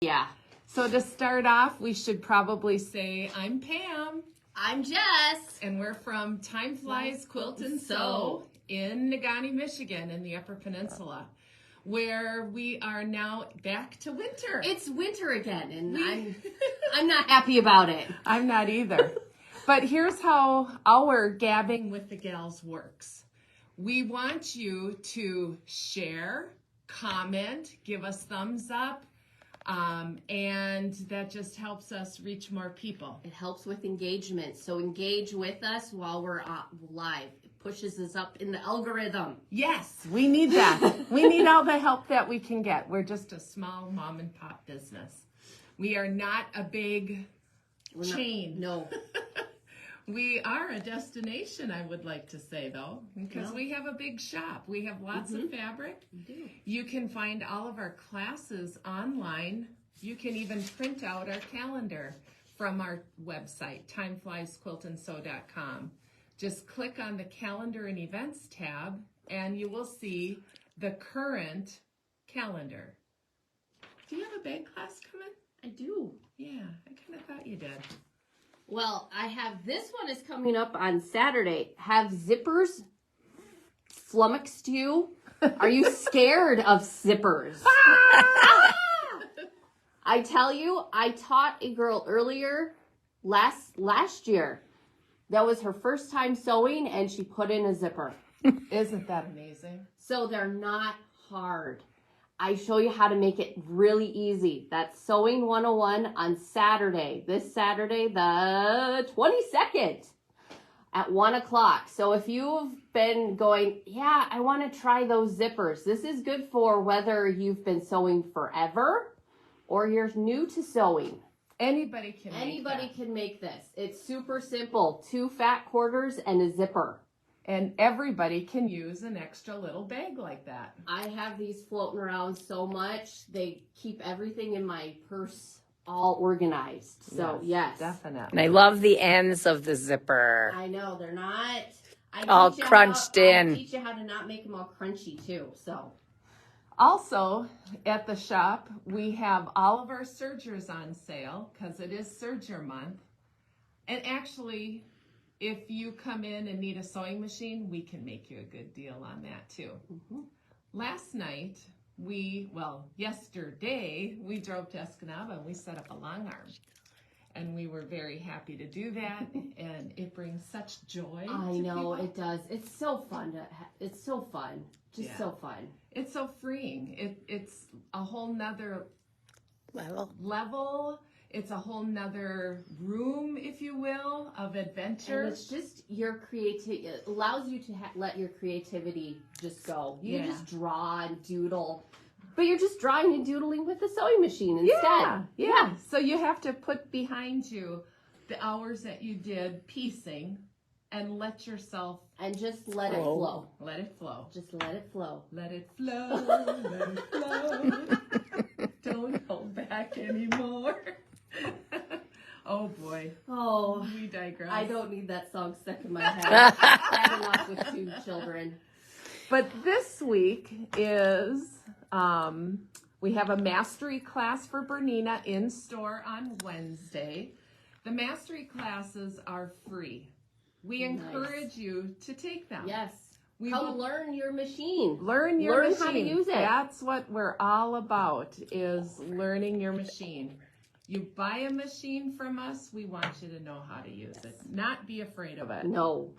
Yeah. So to start off, we should probably say, I'm Pam. I'm Jess. And we're from Time Flies Quilt and Sew in Negaunee, Michigan in the Upper Peninsula, where we are now back to winter. It's winter again, and I'm not happy about it. I'm not either. But here's how our Gabbing with the Gals works. We want you to share, comment, give us thumbs up, and that just helps us reach more people. It helps with engagement, so engage with us while we're live. It pushes us up in the algorithm. Yes, we need that. We need all the help that we can get. We're just a small mom and pop business. We are not a big chain. No. We are a destination, I would like to say, though, because we have a big shop. We have lots of fabric. We do. You can find all of our classes online. You can even print out our calendar from our website, timefliesquiltandsew.com. Just click on the calendar and events tab, and you will see the current calendar. Do you have a bag class coming? I do. Yeah, I kind of thought you did. Well, I have, this one is coming up on Saturday. Have zippers flummoxed you? Are you scared of zippers? I tell you, I taught a girl earlier last year. That was her first time sewing, and she put in a zipper. Isn't that amazing? So they're not hard. I show you how to make it really easy. That's Sewing 101 on Saturday. This Saturday, the 22nd at 1 o'clock. So if you've been going, yeah, I want to try those zippers. This is good for whether you've been sewing forever or you're new to sewing. Anybody can make this. It's super simple. 2 fat quarters and a zipper. And everybody can use an extra little bag like that. I have these floating around so much. They keep everything in my purse all organized. So, yes. Definitely. And I love the ends of the zipper. I know, they're not all crunched in. I teach you how to not make them all crunchy, too. So, also, at the shop, we have all of our sergers on sale because it is Serger Month. And actually, if you come in and need a sewing machine, we can make you a good deal on that too. Last night, yesterday, we drove to Escanaba and we set up a long arm. And we were very happy to do that, and it brings such joy. I know, it does. It's so fun. It's so fun. Just so fun. It's so freeing. It's a whole nother level. It's a whole nother room, if you will, of adventure. And it's just your creativity. It allows you to let your creativity just go. You just draw and doodle. But you're just drawing and doodling with the sewing machine instead. Yeah. So you have to put behind you the hours that you did piecing and let yourself... And just let it flow. Let it flow. Just let it flow. Let it flow. Let it flow. Don't hold back anymore. Oh boy. Oh, we digress. I don't need that song stuck in my head. I've been lost with 2 children. But this week is, we have a mastery class for Bernina in store on Wednesday. The mastery classes are free. We encourage you to take them. Yes. Come learn your machine. Learn your machine. Learn how to use it. That's what we're all about, is learning your machine. You buy a machine from us, we want you to know how to use it. Not be afraid of it. No.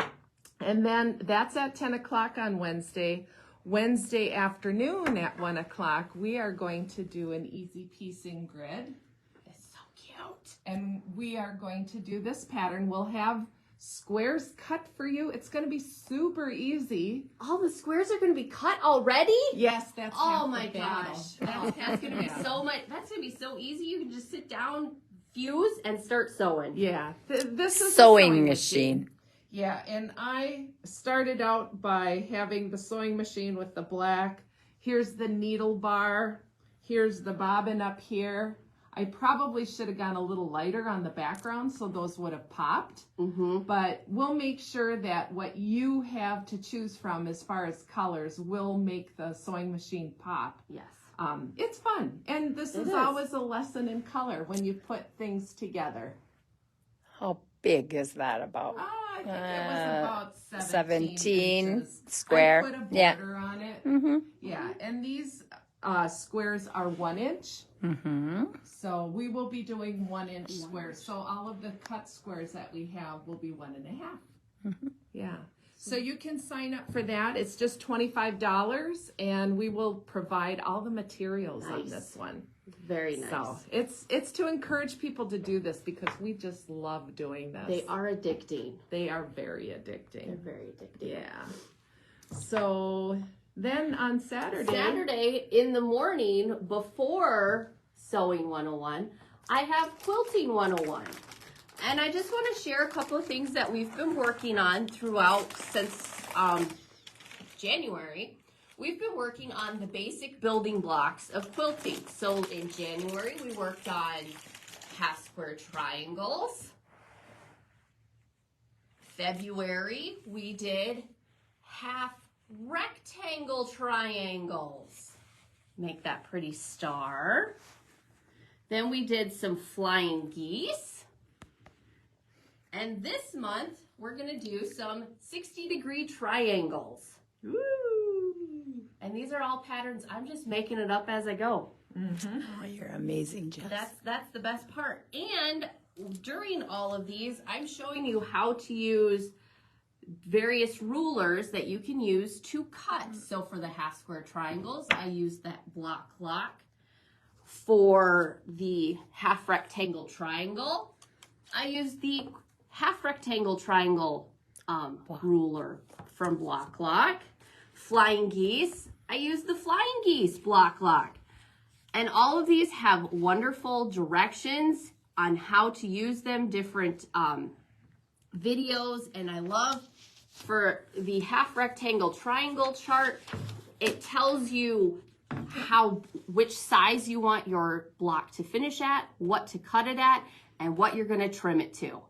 And then that's at 10 o'clock on Wednesday. Wednesday afternoon at 1 o'clock, we are going to do an easy piecing grid. It's so cute. And we are going to do this pattern. We'll have squares cut for you. It's going to be super easy. All the squares are going to be cut already? Yes, that's oh my gosh. That's going to be so much. That's going to be so easy. You can just sit down, fuse, and start sewing. Yeah. This is sewing machine. Yeah, and I started out by having the sewing machine with the black. Here's the needle bar. Here's the bobbin up here. I probably should have gone a little lighter on the background so those would have popped. But we'll make sure that what you have to choose from as far as colors will make the sewing machine pop. Yes. It's fun. And this is always a lesson in color when you put things together. How big is that about? I think it was about 17 inches. square. I put a border on it. Yeah, and these squares are 1 inch. So we will be doing 1 inch squares. So all of the cut squares that we have will be 1.5. Yeah. So you can sign up for that. It's just $25, and we will provide all the materials on this one. Very nice. So it's to encourage people to do this because we just love doing this. They are addicting. They are very addicting. They're very addicting. Yeah. So then on Saturday in the morning before Sewing 101, I have Quilting 101. And I just want to share a couple of things that we've been working on throughout since January. We've been working on the basic building blocks of quilting. So in January, we worked on half square triangles. February, we did half rectangle triangles. Make that pretty star. Then we did some flying geese. And this month, we're going to do some 60-degree triangles. Woo! And these are all patterns. I'm just making it up as I go. Oh, you're amazing, Jess. That's the best part. And during all of these, I'm showing you how to use various rulers that you can use to cut. So for the half square triangles, I use that Bloc Loc. For the half rectangle triangle, I use the half rectangle triangle ruler from Bloc Loc. Flying geese, I use the flying geese Bloc Loc. And all of these have wonderful directions on how to use them, different videos. And I love for the half rectangle triangle chart, it tells you which size you want your block to finish at, what to cut it at, and what you're going to trim it to.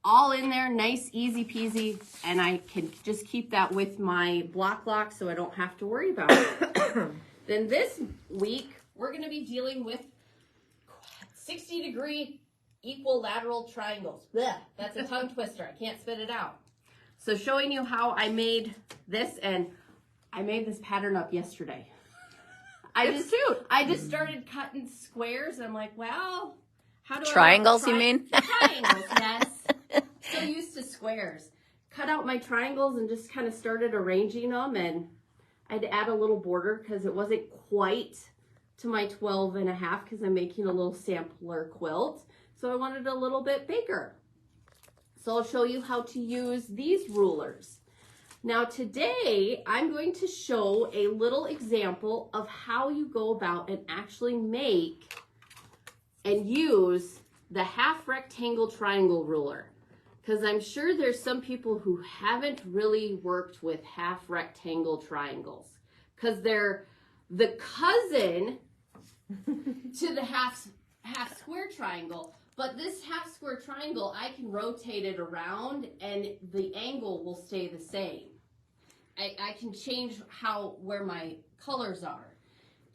All in there, nice, easy peasy, and I can just keep that with my Bloc Loc so I don't have to worry about it. Then this week, we're going to be dealing with 60-degree equilateral triangles. Blech, that's a tongue twister. I can't spit it out. So showing you how I made this, and I made this pattern up yesterday. It's cute. I just started cutting squares, and I'm like, well, how do triangles, you mean? Triangles, yes. So used to squares. Cut out my triangles and just kind of started arranging them, and I had to add a little border because it wasn't quite to my 12.5 because I'm making a little sampler quilt. So I wanted a little bit bigger. So I'll show you how to use these rulers. Now today, I'm going to show a little example of how you go about and actually make and use the half rectangle triangle ruler. Because I'm sure there's some people who haven't really worked with half rectangle triangles. Because they're the cousin to the half square triangle. But this half square triangle, I can rotate it around and the angle will stay the same. I can change where my colors are.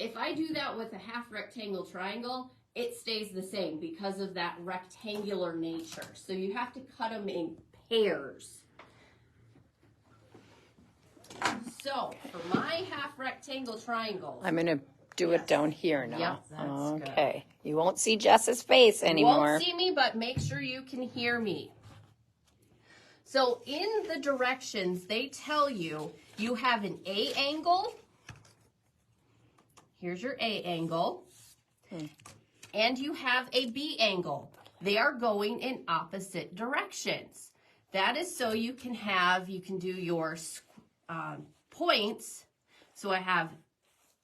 If I do that with a half rectangle triangle, it stays the same because of that rectangular nature. So you have to cut them in pairs. So for my half rectangle triangle, I'm going to do it down here now. Yep, that's okay. Good. You won't see Jess's face anymore. You won't see me, but make sure you can hear me. So in the directions, they tell you you have an A angle. Here's your A angle. And you have a B angle. They are going in opposite directions. That is so you can do your points. So I have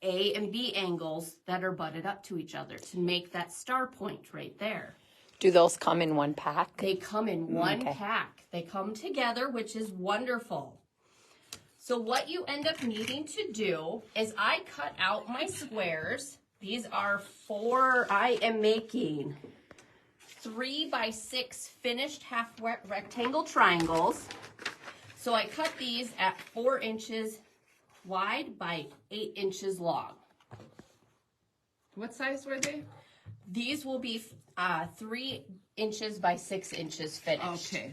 A and B angles that are butted up to each other to make that star point right there. Do those come in one pack? They come in one pack. They come together, which is wonderful. So what you end up needing to do is I cut out my squares These are I am making 3 by 6 finished half rectangle triangles. So I cut these at 4 inches wide by 8 inches long. What size were they? These will be 3 inches by 6 inches finished. Okay.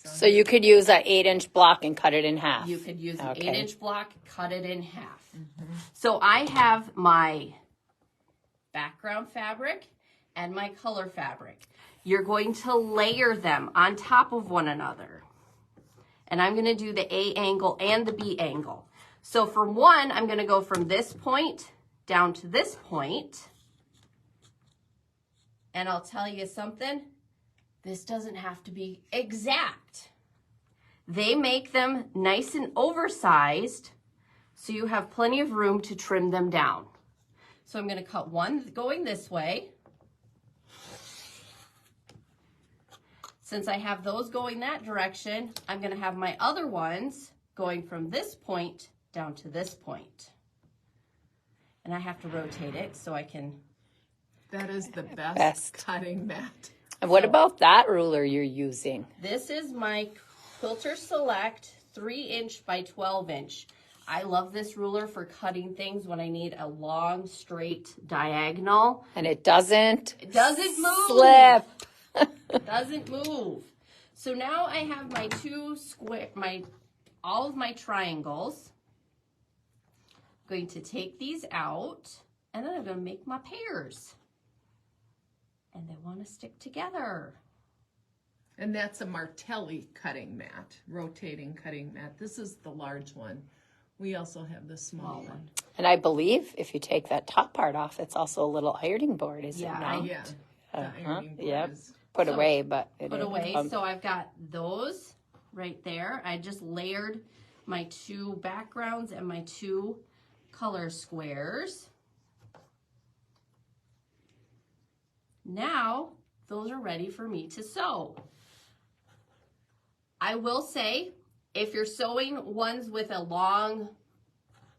So you could use an 8-inch block and cut it in half. You could use an Okay. 8-inch block, cut it in half. So I have my background fabric and my color fabric. You're going to layer them on top of one another. And I'm going to do the A angle and the B angle. So for one, I'm going to go from this point down to this point. And I'll tell you something, this doesn't have to be exact. They make them nice and oversized, so you have plenty of room to trim them down. So I'm going to cut one going this way. Since I have those going that direction, I'm going to have my other ones going from this point down to this point. And I have to rotate it so I can... That is the best cutting mat. And what about that ruler you're using? This is my Quilter Select 3-inch by 12-inch. I love this ruler for cutting things when I need a long, straight diagonal. And it doesn't move. Slip. Doesn't move. So now I have my all of my triangles. I'm going to take these out, and then I'm going to make my pairs. And they want to stick together. And that's a Martelli cutting mat, rotating cutting mat. This is the large one. We also have the small one. And I believe if you take that top part off, it's also a little ironing board, is it not? Yeah. The ironing board Yep. is... Put away, but it Put is. away. So I've got those right there. I just layered my 2 backgrounds and my 2 color squares. Now, those are ready for me to sew. I will say, if you're sewing ones with a long,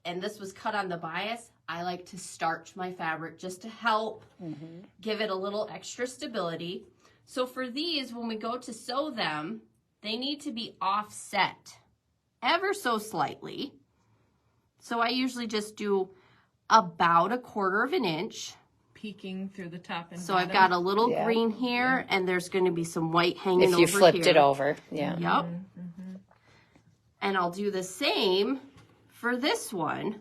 and this was cut on the bias, I like to starch my fabric just to help give it a little extra stability. So for these, when we go to sew them, they need to be offset ever so slightly. So I usually just do about 1/4 inch. Peeking through the top and So bottom. I've got a little green here, and there's going to be some white hanging over here. If you flipped it over, yeah. Yep. And I'll do the same for this one.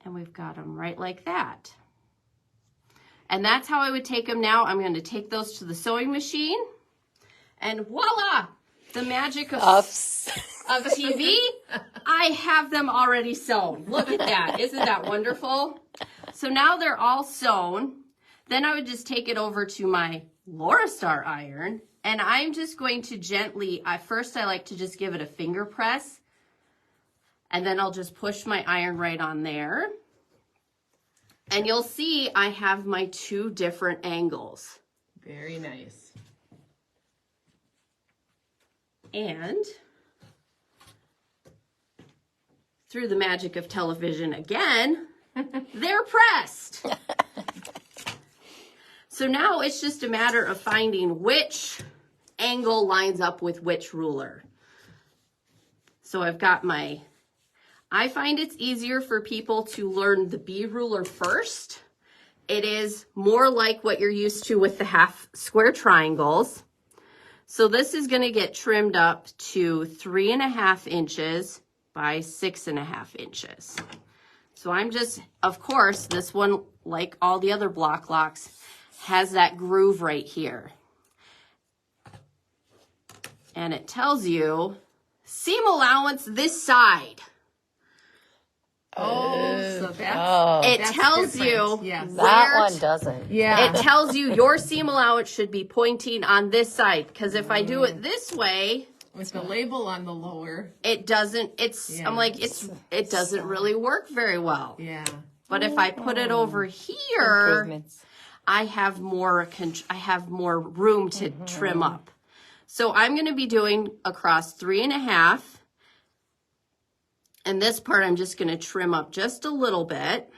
And we've got them right like that. And that's how I would take them now. I'm going to take those to the sewing machine. And voila! The magic of TV. I have them already sewn. Look at that. Isn't that wonderful? So now they're all sewn. Then I would just take it over to my Laura Star iron. And I'm just going to gently, first I like to just give it a finger press. And then I'll just push my iron right on there. And you'll see I have my 2 different angles. Very nice. And through the magic of television again, they're pressed. So now it's just a matter of finding which angle lines up with which ruler. So I've got I find it's easier for people to learn the B ruler first. It is more like what you're used to with the half square triangles. So this is going to get trimmed up to 3.5 inches by 6.5 inches. So I'm just, of course, this one, like all the other Bloc Locs, has that groove right here. And it tells you seam allowance this side. So that's... It tells you Yes. That one doesn't. Yeah. It tells you your seam allowance should be pointing on this side, because if I do it this way, With the label on the lower. it doesn't. Yeah. I'm like, it doesn't really work very well. Yeah. But if I put it over here, Improvements. I have more room to trim up. So I'm going to be doing across 3.5. And this part I'm just going to trim up just a little bit.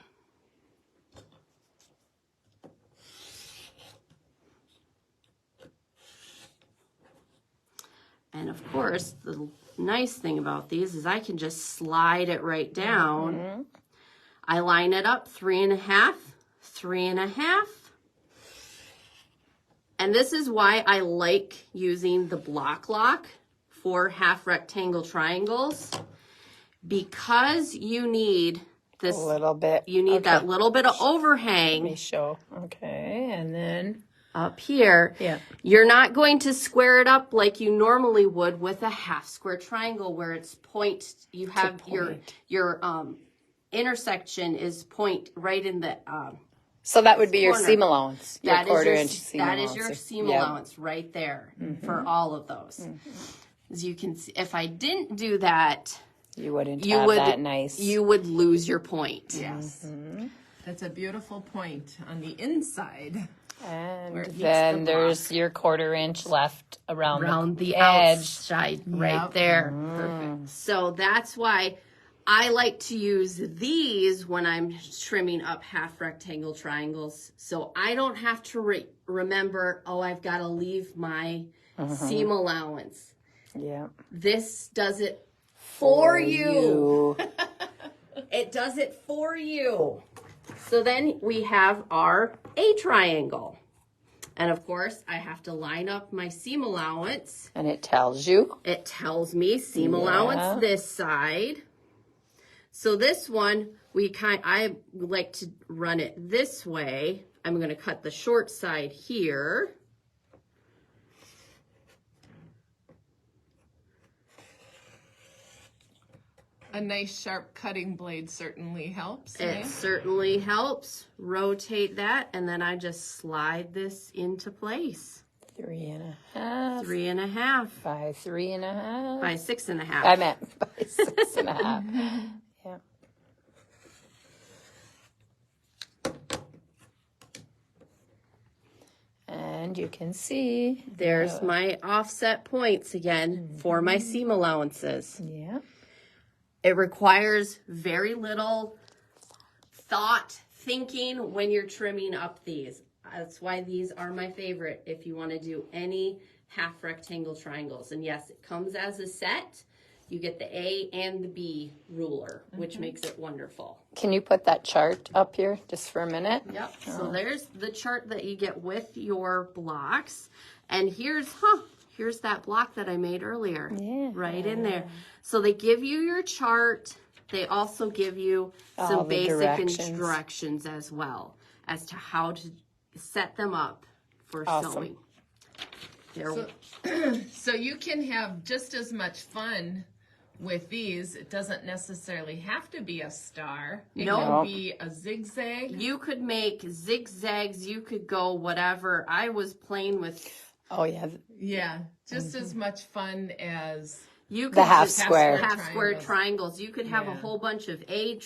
And of course, the nice thing about these is I can just slide it right down. I line it up 3.5, 3.5. And this is why I like using the Bloc Loc for half rectangle triangles, because you need this A little bit. You need that little bit of overhang. Let me show. Okay, and then Up here. Yeah. You're not going to square it up like you normally would with a half square triangle where it's point. You have your intersection is point right in the so that would be your corner. seam allowance. Your That is quarter your inch seam that allowance. is your seam Yep. allowance right there for all of those. As you can see, if I didn't do that, You wouldn't have that nice. you would lose your point. Yes. That's a beautiful point on the inside. And where it meets then the there's your quarter inch left around the edge. outside right Yep. there. Perfect. So that's why I like to use these when I'm trimming up half rectangle triangles. So I don't have to remember, oh, I've got to leave my seam allowance. Yeah. This does it for you. It does it for you. So then we have our A triangle. And of course, I have to line up my seam allowance. And it tells you. It tells me seam allowance this side. So this one, I like to run it this way. I'm going to cut the short side here. A nice sharp cutting blade certainly helps. It certainly helps. Rotate that, and then I just slide this into place. 3.5. 3.5 By 3.5. by 6.5. I meant by 6.5. Yeah. And you can see. There's my offset points again for my seam allowances. Yeah. It requires very little thinking when you're trimming up these. That's why these are my favorite if you want to do any half rectangle triangles. And yes, it comes as a set. You get the A and the B ruler, which makes it wonderful. Can you put that chart up here just for a minute? Yep. So there's the chart that you get with your blocks. And here's that block that I made earlier. Yeah. Right in there. So they give you your chart. They also give you some basic instructions as well as to how to set them up for sewing. So you can have just as much fun with these. It doesn't necessarily have to be a star. It can be a zigzag. You could make zigzags. You could go whatever. I was playing with. Oh, yeah. Yeah, just as much fun as You could The half just square. half square triangles. You could have a whole bunch of A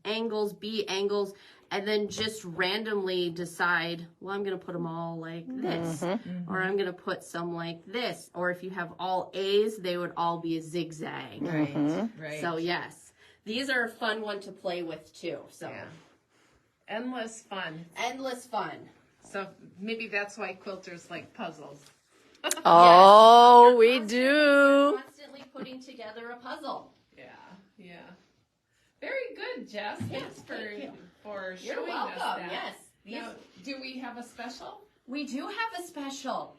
angles, B angles, and then just randomly decide, well, I'm going to put them all like this, or I'm going to put some like this. Or if you have all A's, they would all be a zigzag. right. So yes, these are a fun one to play with too. So Endless fun. endless fun. So maybe that's why quilters like puzzles. Oh, we do. Constantly putting together a puzzle. Yeah. Very good, Jess. Thanks for You're showing welcome. us that. Yes. Now, do we have a special? We do have a special.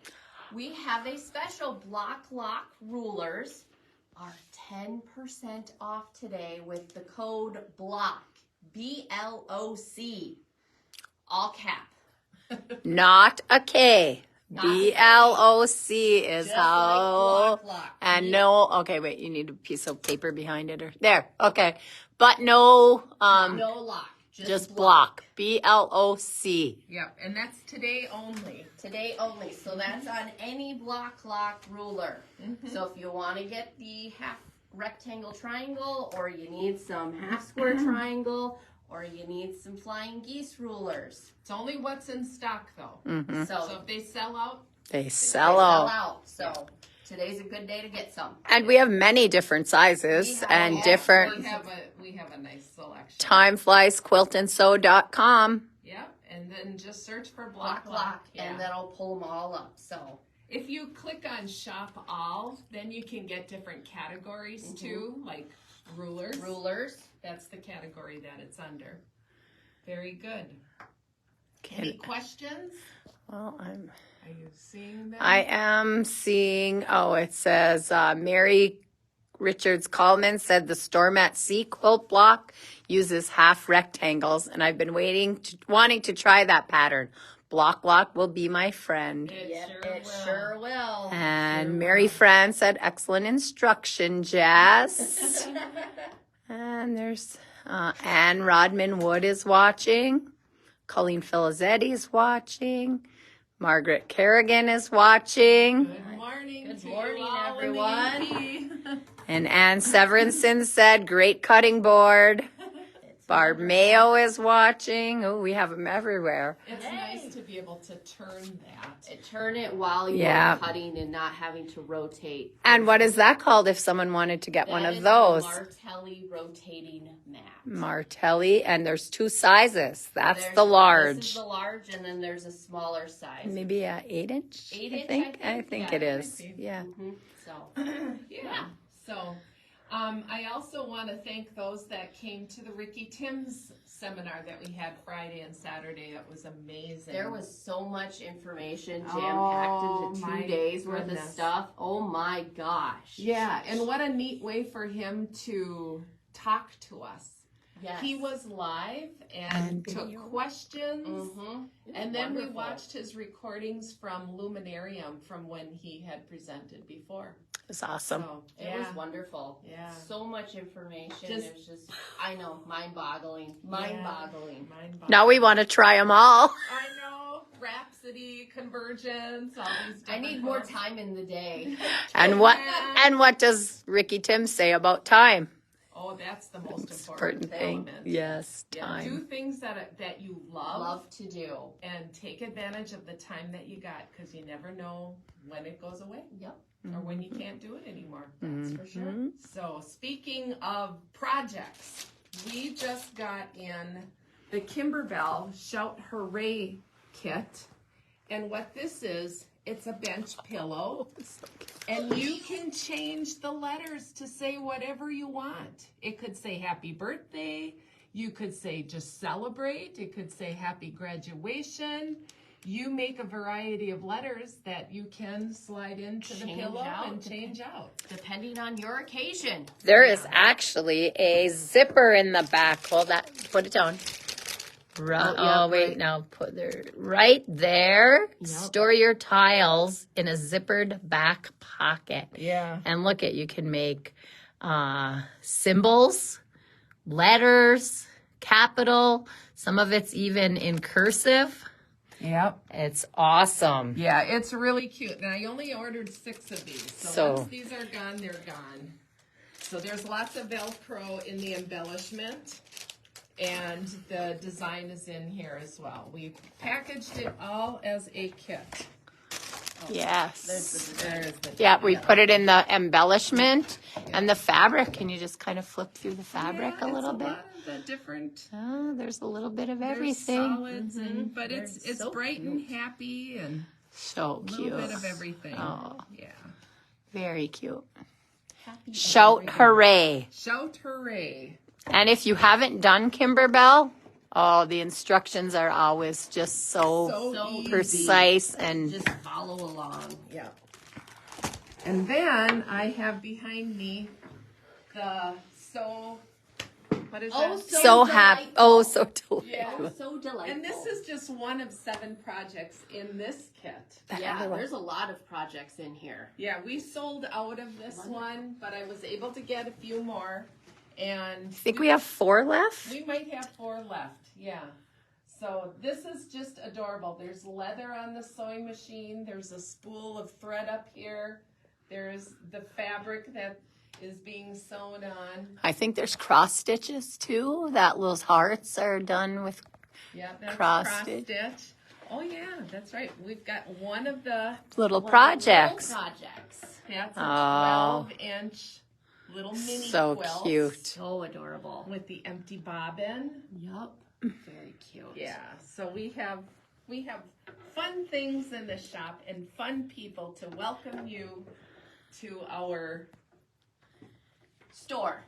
We have a special. Bloc Loc rulers are 10% off today with the code BLOC, BLOC, all cap. Not a K. Not a K. BLOC is Just how. like Bloc Loc. And no, okay, wait, you need a piece of paper behind it or there. Okay. But no, No lock. just block. BLOC. Yep, and that's today only. Today only. So that's on any Bloc Loc ruler. So if you want to get the half rectangle triangle, or you need some half square triangle, or you need some flying geese rulers. It's only what's in stock, though. So if they sell out, They They sell out. out. So today's a good day to get some. And we have many different sizes and we different. have a nice selection. Time flies, quiltandsew.com. Yep, and then just search for Bloc Bloc Loc, Loc. and then I'll pull them all up. So If you click on Shop All, then you can get different categories too, like rulers. Rulers. That's the category that it's under. Very good. Any questions? Well, Are you seeing that? I am seeing, it says Mary Richards Coleman said the Storm at Sea quilt block uses half rectangles, and I've been wanting to try that pattern. Bloc Loc will be my friend. It Sure will. And Mary Fran said, excellent instruction, Jess. And there's Ann Rodman Wood is watching. Colleen Filizetti is watching. Margaret Kerrigan is watching. Good morning. Good to morning, you all in the everyone. UP. And Ann Severinson said, great cutting board. Barb Mayo is watching. Oh, we have them everywhere. It's nice to be able to turn that. Turn it while you're Yeah. cutting and not having to rotate. And what is that called if someone wanted to get one That of is those? a Martelli rotating mat. Martelli, and there's two sizes. That's There's- the This large. is the large, and then there's a smaller size. Maybe a 8-inch. 8-inch, I think Yeah, it is. might be. Yeah. So, Yeah. So, I also want to thank those that came to the Ricky Timms seminar that we had Friday and Saturday. It was amazing. there was so much information jam-packed into my 2 days worth of goodness. stuff. Oh my gosh. Yeah, and what a neat way for him to talk to us. Yes. He was live and took questions. Mm-hmm. And then we Wonderful. watched his recordings from Luminarium from when he had presented before. It's awesome. So, It was wonderful. Yeah. So much information. Just- it was just, I know, mind-boggling. Mind-boggling. Now we want to try them all. I know. Rhapsody, Convergence, all these I different need more ones. time in the day. And what does Ricky Tim say about time? Oh, that's the most important Important thing. element. Yes, Yeah, do time. things that you Love to do. and take advantage of the time that you got because you never know when it goes away Yep. or when you can't do it anymore. That's for sure. So speaking of projects, we just got in the Kimberbell Shout Hooray kit. And what this is, it's a bench pillow. And you can change the letters to say whatever you want. It could say happy birthday. You could say just celebrate. It could say happy graduation. You make a variety of letters that you can slide into the Change pillow out. and change out. Depending on your occasion. There is actually a zipper in the back. Hold that. Put it down. Wait. Now put there. Right there. Store your tiles in a zippered back pocket. Yeah. And look you can make symbols, letters, capital. Some of it's even in cursive. Yep. It's awesome. Yeah, it's really cute. Now, I only ordered 6 of these. So once these are gone, they're gone. So there's lots of Velcro in the embellishment. And the design is in here as well. We packaged it all as a kit. Yes. There's the Yeah, we put it in the embellishment and the fabric. Can you just kind of flip through the fabric a little bit? Lot of the different There's a little bit of there's everything. solids and, but it's so bright and happy and So a cute. little bit of everything. Oh. Yeah. Very cute. Shout hooray. Shout hooray. And if you haven't done Kimberbell, the instructions are always just so easy. precise and Just follow along. Yeah. And then I have behind me the what is that? so happy. delightful. Oh, so delightful. Yeah. So delightful. And this is just one of 7 projects in this kit. Yeah, there's a lot of projects in here. Yeah, we sold out of this one, but I was able to get a few more. And I think we have 4 left. we might have 4 left. Yeah. So this is just adorable. There's leather on the sewing machine. There's a spool of thread up here. There's the fabric that is being sewn on. I think there's cross stitches too. That those hearts are done with. Yeah, that's Cross cross stitch. stitch. Oh yeah, that's right. We've got one of the Little Little projects. projects. that's a Oh. 12-inch little mini So quilt cute. So adorable. with the empty bobbin. Yup. Very cute. Yeah. So we have We have fun things in the shop and fun people to welcome you to our Store.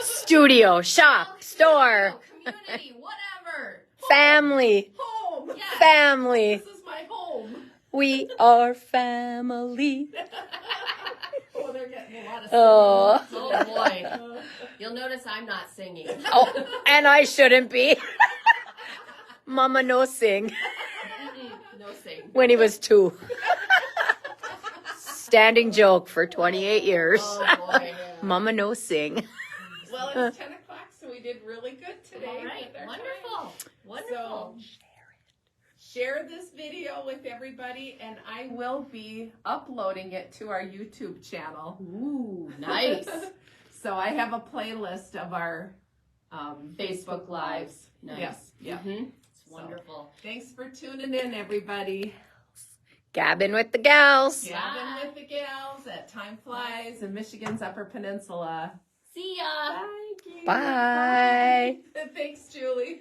Studio, shop, store, Community, whatever. family, home. Yes. family. This is my home. We are family. Oh, they're getting a lot of Oh. Oh boy. You'll notice I'm not singing. Oh, and I shouldn't be. Mama no sing No sing. when he was 2. Standing joke for 28 years. Oh boy. Mama no sing. Well, it's 10 o'clock, so we did really good today. All right. with our Wonderful. time. Wonderful. So, share this video with everybody, and I will be uploading it to our YouTube channel. Ooh, nice. So I have a playlist of our Facebook Lives. Nice. Yes. Yeah. Mm-hmm. It's wonderful. Thanks for tuning in, everybody. Gabbing with the gals. Gabbing with the gals at Time Flies in Michigan's Upper Peninsula. See ya. Thank you. Bye. Thanks, Julie.